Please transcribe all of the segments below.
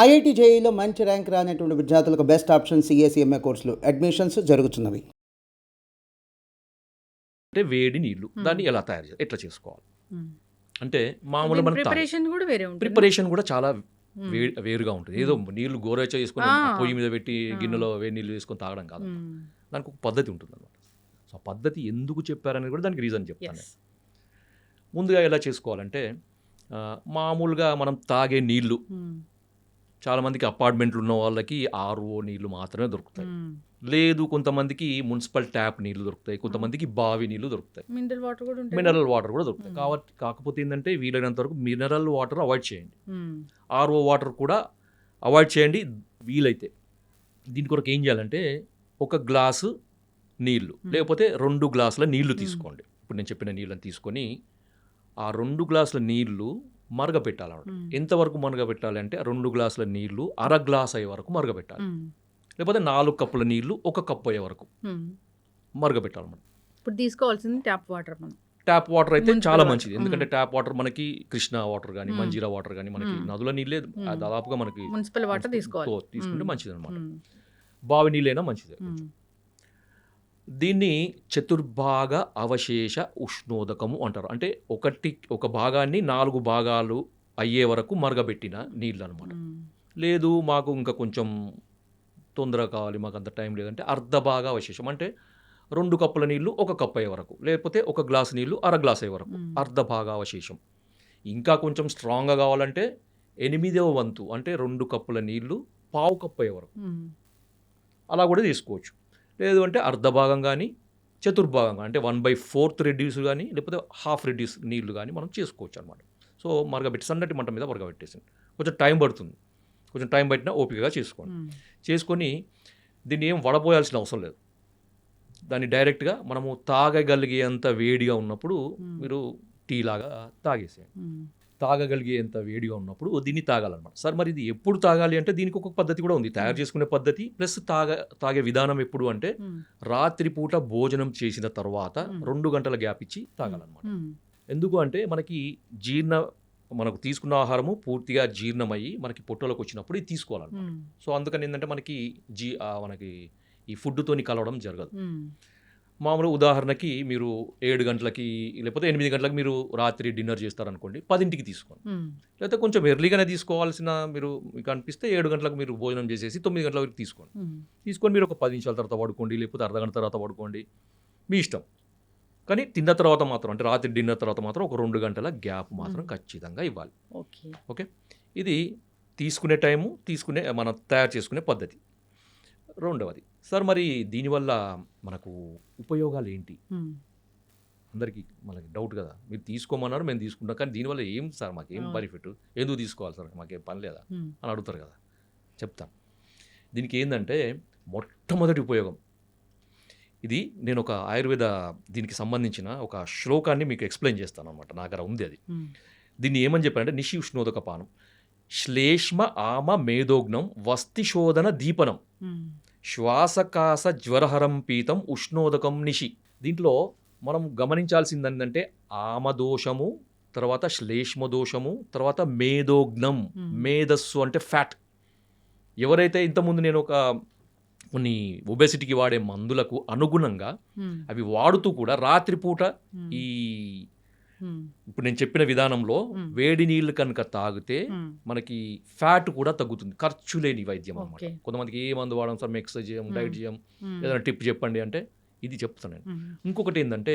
IIT జేఈలో మంచి rank రానటువంటి విద్యార్థులకు బెస్ట్ ఆప్షన్ సిఏ కోర్సులు అడ్మిషన్స్ జరుగుతున్నవి. అంటే వేడి నీళ్ళు దాన్ని ఎలా తయారు చేయాలి, ఎట్లా చేసుకోవాలి అంటే మామూలుగా మనం ప్రిపరేషన్ కూడా వేరే ఉంటుంది. ప్రిపరేషన్ కూడా చాలా వేరుగా ఉంటుంది. ఏదో నీళ్లు గోరేచ చేసుకుని పొయ్యి మీద పెట్టి గిన్నెలో వేడి నీళ్ళు వేసుకొని తాగడం కాదు, దానికి ఒక పద్ధతి ఉంటుంది అనమాట. సో ఆ పద్ధతి ఎందుకు చెప్పారనేది కూడా దానికి రీజన్ చెప్తాను. ముందుగా ఎలా చేసుకోవాలంటే మామూలుగా మనం తాగే నీళ్లు చాలామందికి అపార్ట్మెంట్లు ఉన్న వాళ్ళకి ఆర్ఓ నీళ్లు మాత్రమే దొరుకుతాయి, లేదు కొంతమందికి మున్సిపల్ ట్యాప్ నీళ్లు దొరుకుతాయి, కొంతమందికి బావి నీళ్లు దొరుకుతాయి, మినరల్ వాటర్ కూడా దొరుకుతాయి. కాకపోతే ఏంటంటే వీలైనంత వరకు మినరల్ వాటర్ అవాయిడ్ చేయండి, ఆర్ఓ వాటర్ కూడా అవాయిడ్ చేయండి వీలైతే. దీని కొరకు ఏం చేయాలంటే ఒక గ్లాసు నీళ్లు లేకపోతే 2 గ్లాసుల నీళ్లు తీసుకోండి. ఇప్పుడు నేను చెప్పిన నీళ్ళని తీసుకొని ఆ 2 గ్లాసుల నీళ్లు మరగపెట్టాలన్నమాట. ఎంతవరకు మరగపెట్టాలి అంటే 2 గ్లాసుల నీళ్లు అర గ్లాస్ అయ్యే వరకు మరగపెట్టాలి, లేకపోతే 4 కప్పుల నీళ్లు 1 కప్పు అయ్యే వరకు మరగపెట్టాలన్నమాట. ఇప్పుడు తీసుకోవాల్సింది ట్యాప్ వాటర్. ట్యాప్ వాటర్ అయితే చాలా మంచిది, ఎందుకంటే ట్యాప్ వాటర్ మనకి కృష్ణా వాటర్ కానీ మంజీరా వాటర్ కానీ మనకి నదుల నీళ్ళే దాదాపుగా మనకి మున్సిపల్ వాటర్ తీసుకుంటే మంచిది అనమాట. బావి నీళ్ళైనా మంచిదే. దీన్ని చతుర్భాగ అవశేష ఉష్ణోదకము అంటారు. అంటే ఒక భాగాన్ని 4 భాగాలు అయ్యే వరకు మరగబెట్టిన నీళ్ళు అనమాట. లేదు మాకు ఇంకా కొంచెం తొందరగా కావాలి, మాకు అంత టైం లేదంటే అర్ధ భాగ అవశేషం, అంటే 2 కప్పుల నీళ్లు 1 కప్పు అయ్యే వరకు, లేకపోతే 1 గ్లాసు నీళ్లు అర గ్లాస్ అయ్యే వరకు అర్ధ భాగ అవశేషం. ఇంకా కొంచెం స్ట్రాంగ్గా కావాలంటే 8వ వంతు అంటే 2 కప్పుల నీళ్లు 1/2 కప్పు అయ్యే వరకు అలా కూడా తీసుకోవచ్చు. లేదు అంటే అర్ధ భాగం కానీ చతుర్భాగంగా అంటే 1/4 రెడ్యూస్ కానీ లేకపోతే హాఫ్ రెడ్యూస్ నీళ్లు కానీ మనం చేసుకోవచ్చు అనమాట. సో మరగబెట్టి సన్నటి మంట మీద మరగబెట్టేసింది. కొంచెం టైం పడుతుంది, కొంచెం టైం పట్టినా ఓపికగా చేసుకోండి. చేసుకొని దీన్ని ఏం వడపోయాల్సిన అవసరం లేదు, దాన్ని డైరెక్ట్గా మనము తాగగలిగేంత వేడిగా ఉన్నప్పుడు మీరు టీ లాగా తాగేసేయండి. తాగగలిగేంత వేడిగా ఉన్నప్పుడు దీన్ని తాగాలన్నమాట. సార్ మరి ఇది ఎప్పుడు తాగాలి అంటే దీనికి ఒక పద్ధతి కూడా ఉంది, తయారు చేసుకునే పద్ధతి ప్లస్ తాగే విధానం. ఎప్పుడు అంటే రాత్రిపూట భోజనం చేసిన తర్వాత 2 గంటల గ్యాప్ ఇచ్చి తాగాలన్నమాట. ఎందుకు అంటే మనకు తీసుకున్న ఆహారము పూర్తిగా జీర్ణమయ్యి మనకి పొట్టలోకి వచ్చినప్పుడు ఇది తీసుకోవాలన్నమాట. సో అందుకని ఏంటంటే మనకి ఈ ఫుడ్తోని కలవడం జరగదు. మామూలు ఉదాహరణకి మీరు 7 గంటలకి లేకపోతే 8 గంటలకు మీరు రాత్రి డిన్నర్ చేస్తారనుకోండి, 10ంటికి తీసుకోండి. లేకపోతే కొంచెం ఎర్లీగానే తీసుకోవాల్సిన మీకు అనిపిస్తే 7 గంటలకు మీరు భోజనం చేసేసి 9 గంటల వరకు తీసుకొని మీరు ఒక 10 నిమిషాల తర్వాత పడుకోండి, లేకపోతే అర్ధ గంట తర్వాత పడుకోండి, మీ ఇష్టం. కానీ తిన్న తర్వాత మాత్రం అంటే రాత్రి డిన్నర్ తర్వాత మాత్రం ఒక 2 గంటల గ్యాప్ మాత్రం ఖచ్చితంగా ఇవ్వాలి. ఓకే, ఇది తీసుకునే టైము, మనం తయారు చేసుకునే పద్ధతి. రెండవది, సార్ మరి దీనివల్ల మనకు ఉపయోగాలు ఏంటి? అందరికీ మనకి డౌట్ కదా, మీరు తీసుకోమన్నారు మేము తీసుకుంటాం, కానీ దీనివల్ల ఏం సార్ మాకేం బెనిఫిట్, ఎందుకు తీసుకోవాలి సార్, మాకేం పని లేదా అని అడుగుతారు కదా. చెప్తాను. దీనికి ఏంటంటే మొట్టమొదటి ఉపయోగం ఇది, నేను ఒక ఆయుర్వేద దీనికి సంబంధించిన ఒక శ్లోకాన్ని మీకు ఎక్స్ప్లెయిన్ చేస్తాను అనమాట, నా దగ్గర ఉంది అది. దీన్ని ఏమని చెప్పారంటే నిషి ఉష్ణోదక పానం శ్లేష్మ ఆమ మేధోగ్నం వస్తిశోధన దీపనం శ్వాసకాస జ్వరహరం పీతం ఉష్ణోదకం నిషి. దీంట్లో మనం గమనించాల్సింది ఏంటంటే ఆమదోషము, తర్వాత శ్లేష్మదోషము, తర్వాత మేధోగ్నం, మేధస్సు అంటే ఫ్యాట్. ఎవరైతే ఇంతకుముందు నేను కొన్ని ఒబెసిటీకి వాడే మందులకు అనుగుణంగా అవి వాడుతూ కూడా రాత్రిపూట ఇప్పుడు నేను చెప్పిన విధానంలో వేడి నీళ్ళు కనుక తాగితే మనకి ఫ్యాట్ కూడా తగ్గుతుంది, ఖర్చు లేని వైద్యం అన్నమాట. కొంతమందికి ఏ మందు వాడడం సార్, మేము ఎక్సర్సైజ్ చేయం, డైట్ చేయం, ఏదైనా టిప్ చెప్పండి అంటే ఇది చెప్తాను నేను. ఇంకొకటి ఏంటంటే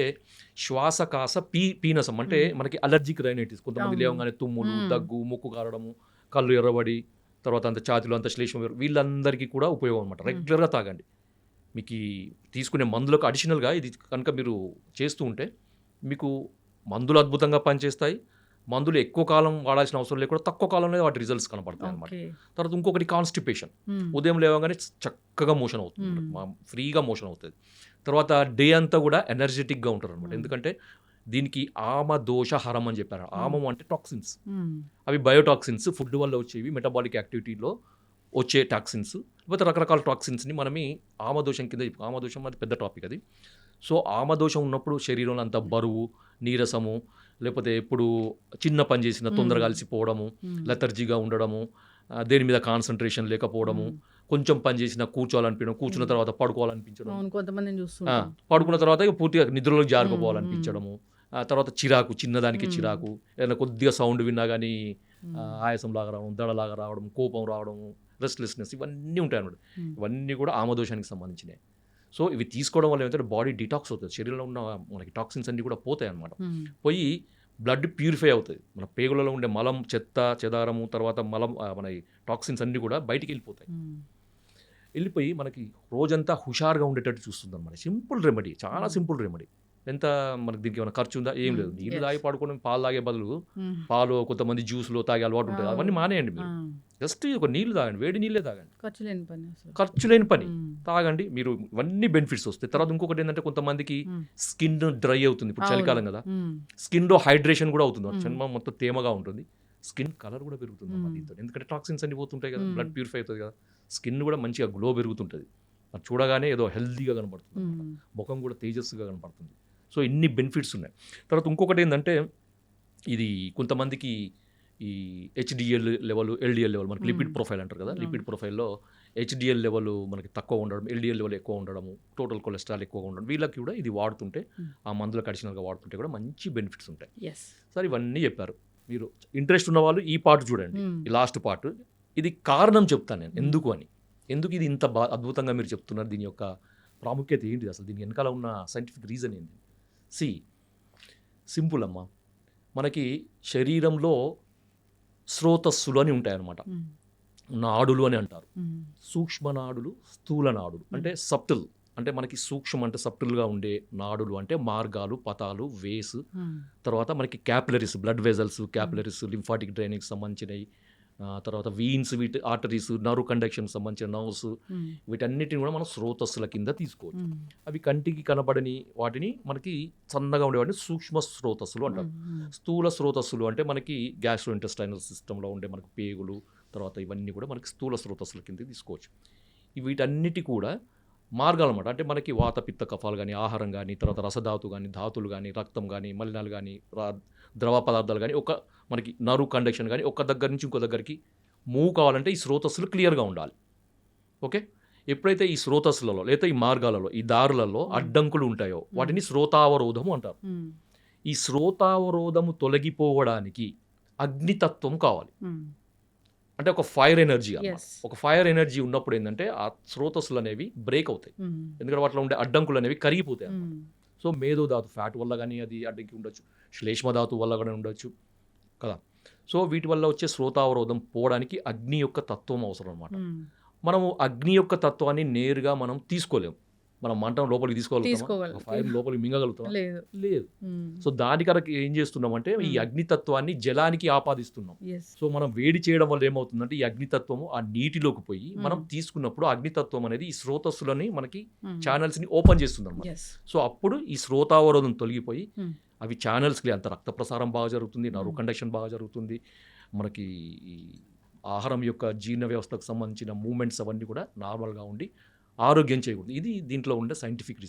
శ్వాసకాస పీనసం, అంటే మనకి అలర్జిక్ రైనైటిస్, కొంతమంది లేవగానే తుమ్ములు, దగ్గు, ముక్కు కారడము, కళ్ళు ఎర్రబడి, తర్వాత అంత ఛాతీలో అంత శ్లేష్మ, వీళ్ళందరికీ కూడా ఉపయోగం అనమాట. రెగ్యులర్గా తాగండి. మీకు తీసుకునే మందులకు అడిషనల్గా ఇది కనుక మీరు చేస్తూ ఉంటే మీకు మందులు అద్భుతంగా పనిచేస్తాయి. మందులు ఎక్కువ కాలం వాడాల్సిన అవసరం లేకుండా తక్కువ కాలంలో వాటి రిజల్ట్స్ కనపడతాయి అనమాట. తర్వాత ఇంకొకటి కాన్స్టిపేషన్, ఉదయం లేవగానే చక్కగా మోషన్ అవుతుంది, ఫ్రీగా మోషన్ అవుతుంది. తర్వాత డే అంతా కూడా ఎనర్జెటిక్గా ఉంటారు అనమాట. ఎందుకంటే దీనికి ఆమదోష హరం అని చెప్పారు. ఆమం అంటే టాక్సిన్స్, అవి బయోటాక్సిన్స్, ఫుడ్ వల్ల వచ్చేవి, మెటబాలిక్ యాక్టివిటీలో వచ్చే టాక్సిన్స్, లేకపోతే రకరకాల టాక్సిన్స్ని మనమి ఆమదోషం కింద, ఆమదోషం అది పెద్ద టాపిక్ అది. సో ఆమదోషం ఉన్నప్పుడు శరీరంలో అంత బరువు, నీరసము, లేకపోతే ఎప్పుడు చిన్న పని చేసిన తొందరగా అలసిపోవడము, లెథర్జీగా ఉండడము, దేని మీద కాన్సన్ట్రేషన్ లేకపోవడము, కొంచెం పని చేసినా కూర్చోవాలనిపించడం, కూర్చున్న తర్వాత పడుకోవాలనిపించడం, అవును, కొంతమందిని చూస్తుంటాం. పడుకున్న తర్వాత ఇక పూర్తిగా నిద్రలోకి జారుకోపోవాలనిపించడము, తర్వాత చిరాకు, చిన్నదానికి చిరాకు, ఏదైనా కొద్దిగా సౌండ్ విన్నా కానీ ఆయాసం లాగా రావడం, దడలాగా రావడం, కోపం రావడం, రెస్ట్లెస్నెస్, ఇవన్నీ ఉంటాయి అన్నమాట. ఇవన్నీ కూడా ఆమదోషానికి సంబంధించినవి. సో ఇవి తీసుకోవడం వల్ల ఏమంటే బాడీ డిటాక్స్ అవుతుంది, శరీరంలో ఉన్న మనకి టాక్సిన్స్ అన్నీ కూడా పోతాయి అన్నమాట. పోయి బ్లడ్ ప్యూరిఫై అవుతుంది, మన పేగులలో ఉండే మలం, చెత్త చెదారము, తర్వాత మలం, మన టాక్సిన్స్ అన్నీ కూడా బయటికి వెళ్ళిపోతాయి. వెళ్ళిపోయి మనకి రోజంతా హుషారుగా ఉండేటట్టు చూస్తుంది అన్నమాట. సింపుల్ రెమెడీ, చాలా సింపుల్ రెమెడీ. ఎంత మనకి దీనికి ఏమైనా ఖర్చు ఉందా? ఏం లేదు. నీళ్ళు తాగి పడుకోవడం, పాలు తాగే బదులు పాలు, కొంతమంది జ్యూస్లో తాగే అలవాటు ఉంటుంది, అవన్నీ మానేయండి. మీరు జస్ట్ ఒక నీళ్ళు తాగండి, వేడి నీళ్ళే తాగండి, ఖర్చు లేని పని అసలు. ఖర్చు లేని పని తాగండి. మీరు ఇవన్నీ బెనిఫిట్స్ వస్తాయి. తర్వాత ఇంకొకటి ఏంటంటే కొంతమందికి స్కిన్ డ్రై అవుతుంది, ఇప్పుడు చలికాలం కదా, స్కిన్లో హైడ్రేషన్ కూడా అవుతుంది, చర్మం మొత్తం తేమగా ఉంటుంది, స్కిన్ కలర్ కూడా పెరుగుతుంది దీంతో. ఎందుకంటే టాక్సిన్స్ అన్ని పోతుంటాయి కదా, బ్లడ్ ప్యూరిఫై అవుతుంది కదా, స్కిన్ కూడా మంచిగా గ్లో పెరుగుతుంటుంది, అది చూడగానే ఏదో హెల్తీగా కనపడుతుంది, ముఖం కూడా తేజస్సుగా కనపడుతుంది. సో ఇన్ని బెనిఫిట్స్ ఉన్నాయి. తర్వాత ఇంకొకటి ఏంటంటే ఇది కొంతమందికి ఈ హెచ్డిఎల్ లెవెల్, ఎల్డిఎల్ లెవెల్, మనకి లిపిడ్ ప్రొఫైల్ అంటారు కదా, లిపిడ్ ప్రొఫైల్లో హెచ్డిఎల్ లెవెల్ మనకి తక్కువ ఉండడం, ఎల్డిఎల్ లెవెల్ ఎక్కువ ఉండడము, టోటల్ కొలెస్ట్రాల్ ఎక్కువగా ఉండడం, వీళ్ళకి కూడా ఇది వాడుతుంటే, ఆ మందులకు అడిషనల్గా వాడుతుంటే కూడా మంచి బెనిఫిట్స్ ఉంటాయి. సరే ఇవన్నీ చెప్పారు. మీరు ఇంట్రెస్ట్ ఉన్న వాళ్ళు ఈ పార్ట్ చూడండి, ఈ లాస్ట్ పార్ట్. ఇది కారణం చెప్తాను నేను ఎందుకు అని, ఎందుకు ఇది ఇంత అద్భుతంగా మీరు చెప్తున్నారు, దీని యొక్క ప్రాముఖ్యత ఏంటిది, అసలు దీని వెనకాల ఉన్న సైంటిఫిక్ రీజన్ ఏంటి. సింపుల్ అమ్మా, మనకి శరీరంలో స్రోతస్సులు అని ఉంటాయన్నమాట, నాడులు అని అంటారు. సూక్ష్మ నాడులు, స్థూల నాడులు అంటే సబ్టిల్, అంటే మనకి సూక్ష్మ అంటే సబ్టిల్గా ఉండే నాడులు అంటే మార్గాలు, పతాలు, వేస్, తర్వాత మనకి capillaries, blood vessels, capillaries, lymphatic డ్రైనేజ్కి సంబంధించినవి, తర్వాత వీన్స్, వీటి ఆర్టరీస్, నర్వ్ కండక్షన్ సంబంధించిన నర్వ్స్, వీటన్నిటిని కూడా మనం స్రోతస్సుల కింద తీసుకోవచ్చు. అవి కంటికి కనబడని వాటిని మనకి సన్నగా ఉండేవాటిని సూక్ష్మ స్రోతస్సులు అంటారు. స్థూల స్రోతస్సులు అంటే మనకి గ్యాస్ట్రో ఇంటెస్టైనల్ సిస్టంలో ఉండే మనకి పేగులు, తర్వాత ఇవన్నీ కూడా మనకి స్థూల స్రోతస్సుల కింద తీసుకోవచ్చు. వీటన్నిటి కూడా మార్గాలు అన్నమాట. అంటే మనకి వాత, పిత్త, కఫాలు కానీ, ఆహారం కానీ, తర్వాత రసధాతు కానీ, ధాతులు కానీ, రక్తం కానీ, మలినాలు కానీ, ద్రవ పదార్థాలు కానీ, ఒక మనకి నర్వ్ కండక్షన్ కానీ ఒక దగ్గర నుంచి ఇంకో దగ్గరికి మూవ్ కావాలంటే ఈ స్రోతస్సులు క్లియర్గా ఉండాలి. ఓకే, ఎప్పుడైతే ఈ స్రోతస్సులలో లేదా ఈ మార్గాలలో, ఈ దారులలో అడ్డంకులు ఉంటాయో వాటిని స్రోతావరోధము అంటారు. ఈ స్రోతావరోధము తొలగిపోవడానికి అగ్నితత్వం కావాలి. అంటే ఒక ఫైర్ ఎనర్జీ అన్నమాట. ఒక ఫైర్ ఎనర్జీ ఉన్నప్పుడు ఏంటంటే ఆ స్రోతస్సులు అనేవి బ్రేక్ అవుతాయి, ఎందుకంటే వాటిలో ఉండే అడ్డంకులు అనేవి కరిగిపోతాయి అన్నమాట. సో మేధోధాతు ఫ్యాట్ వల్ల కానీ అది అడ్డంకి ఉండొచ్చు, శ్లేష్మధాతు వల్ల కూడా ఉండొచ్చు కదా. సో వీటి వల్ల వచ్చే స్రోతావరోధం పోవడానికి అగ్ని యొక్క తత్వం అవసరం అన్నమాట. మనము అగ్ని యొక్క తత్వాన్ని నేరుగా మనం తీసుకోలేము. మనం మంటను లోపలికి తీసుకోగలుగుతాం, ఫైర్ లోపలికి మింగగలుగుతాం? లేదు. సో దాని కనుక ఏం చేస్తున్నామంటే ఈ అగ్నితత్వాన్ని జలానికి ఆపాదిస్తున్నాం. సో మనం వేడి చేయడం వల్ల ఏమవుతుందంటే ఈ అగ్నితత్వము ఆ నీటిలోకి పోయి మనం తీసుకున్నప్పుడు అగ్నితత్వం అనేది ఈ స్రోతస్సులని మనకి ఛానల్స్ ని ఓపెన్ చేస్తుంది అన్నమాట. సో అప్పుడు ఈ స్రోతావరోధం తొలగిపోయి అవి ఛానల్స్కి అంత రక్త ప్రసారం బాగా జరుగుతుంది, నర్వ్ కండక్షన్ బాగా జరుగుతుంది, మనకి ఆహారం యొక్క జీర్ణ వ్యవస్థకు సంబంధించిన మూమెంట్స్ అవన్నీ కూడా నార్మల్గా ఉండి ఆరోగ్యం చేయకూడదు. ఇది దీంట్లో ఉండే సైంటిఫిక్ రీజన్.